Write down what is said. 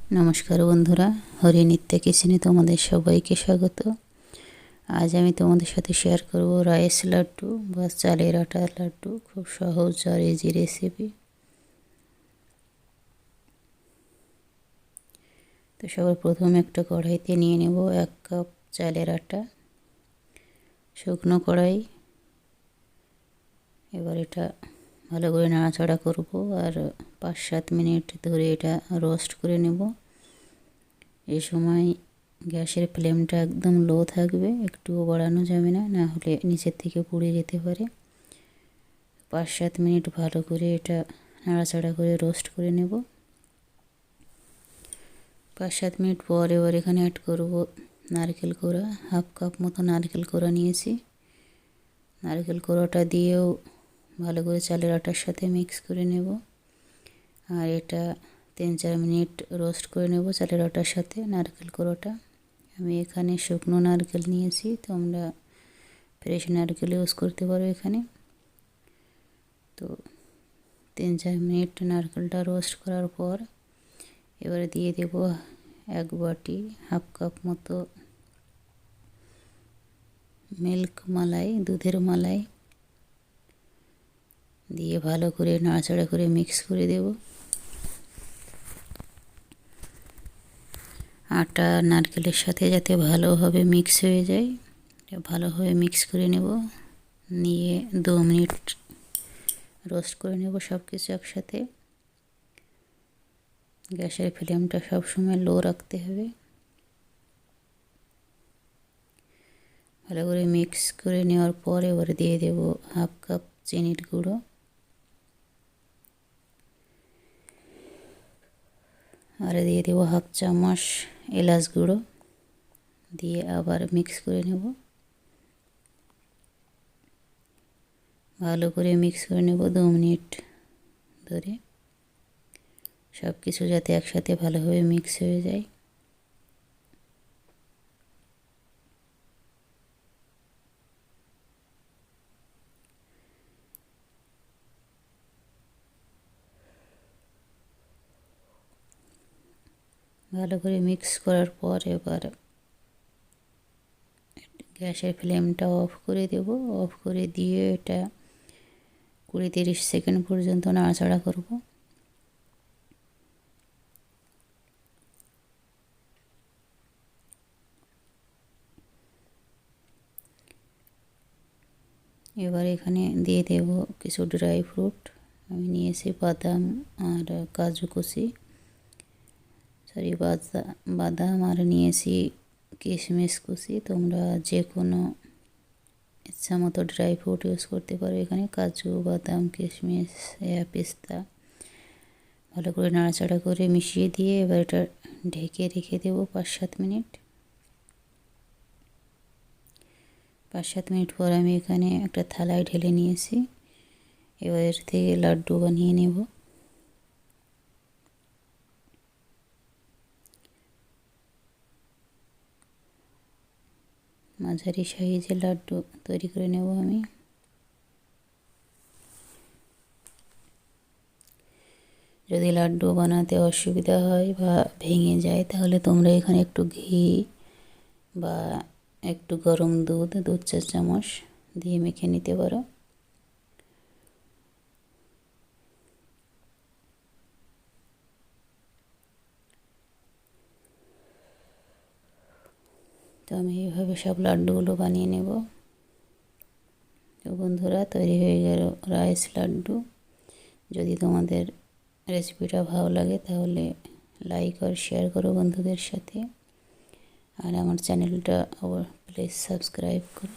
নমস্কার বন্ধুরা, হরিনিত্য কিচেনে তোমাদের সবাইকে স্বাগত। আজ আমি তোমাদের সাথে শেয়ার করব রাইস লাড্ডু বা চালের আটার লাড্ডু। খুব সহজ আর ইজি রেসিপি। তো সবার প্রথমে একটা কড়াইতে নিয়ে নেব 1 কাপ চালের আটা, শুকনো কড়াই। এবার এটা ভালো করে নাড়াচাড়া করব আর 5-7 মিনিট ধরে এটা রোস্ট করে নেব। এই সময় গ্যাসের ফ্লেমটা একদম লো থাকবে, একটুও বাড়ানো যাবে না, না হলে নিচের থেকে পুড়ে যেতে পারে। 5-7 মিনিট ভালো করে এটা নাড়াচাড়া করে রোস্ট করে নেব। 5-7 মিনিট পর এবার এখানে অ্যাড করব নারকেল কোড়া। 1/2 কাপ মতো নারকেল কোড়া নিয়েছি। নারকেল কোড়াটা দিয়েও ভালো করে চালের আটার সাথে মিক্স করে নেব। আর এটা 3-4 মিনিট রোস্ট করে নেব চালের আটার সাথে নারকেল কোড়াটা। আমি এখানে শুকনো নারকেল নিয়েছি, তোমরা ফ্রেশ নারকেল ইউজ করতে পারো এখানে। তো 3-4 মিনিট নারকেলটা রোস্ট করার পর এবারে দিয়ে দেব 1 বাটি 1/2 কাপ মতো মিল্ক মালাই, দুধের মালাই দিয়ে ভালো করে নাড়াচাড়া করে মিক্স করে দেব। আটা নারকেলের সাথে যাতে ভালোভাবে মিক্স হয়ে যায়, ভালোভাবে মিক্স করে নেব। নিয়ে 2 মিনিট রোস্ট করে নেব সব কিছু একসাথে। গ্যাসের ফ্লেমটা সবসময় লো রাখতে হবে। ভালো করে মিক্স করে নেওয়ার পর এবার দিয়ে দেব 1/2 কাপ চিনির গুঁড়ো। আর দিয়ে দেব 1/2 চামচ এলাচ গুঁড়ো, দিয়ে আবার মিক্স করে নেব। ভালো করে মিক্স করে নেব 2 মিনিট ধরে, সব কিছু যাতে একসাথে ভালোভাবে মিক্স হয়ে যায়। ভালো করে মিক্স করার পর এবার গ্যাসের ফ্লেমটা অফ করে দেব। অফ করে দিয়ে এটা 20-30 সেকেন্ড পর্যন্ত নাড়াচাড়া করব। এবার এখানে দিয়ে দেব কিছু ড্রাই ফ্রুট। আমি নিয়েছি বাদাম আর কাজু কুচি, বাদাম আর নিয়েছি কিশমিশ কুচি। তোমরা যে কোনো ইচ্ছা মতো ড্রাই ফ্রুট ইউজ করতে পারো এখানে, কাজু, বাদাম, কিশমিশ, পেস্তা। ভালো করে নাড়াচাড়া করে মিশিয়ে দিয়ে এবার এটা ঢেকে রেখে দেবো 5-7 মিনিট। 5-7 মিনিট পর আমি এখানে একটা থালায় ঢেলে নিয়েছি। এবার এর থেকে লাড্ডু বানিয়ে নেব। মাঝারি সাইজের লাড্ডু তৈরি করে নেব আমি। যদি লাড্ডু বানাতে অসুবিধা হয় বা ভেঙে যায়, তাহলে তোমরা এখানে একটু ঘি বা একটু গরম দুধ 2-4 চামচ দিয়ে মেখে নিতে পারো। তো আমি এইভাবে সব লাড্ডুগুলো বানিয়ে নেব। তো বন্ধুরা, তৈরি হয়ে গেল রাইস লাড্ডু। যদি তোমাদের রেসিপিটা ভালো লাগে তাহলে লাইক আর শেয়ার করো বন্ধুদের সাথে। আর আমার চ্যানেলটা প্লিজ সাবস্ক্রাইব করো।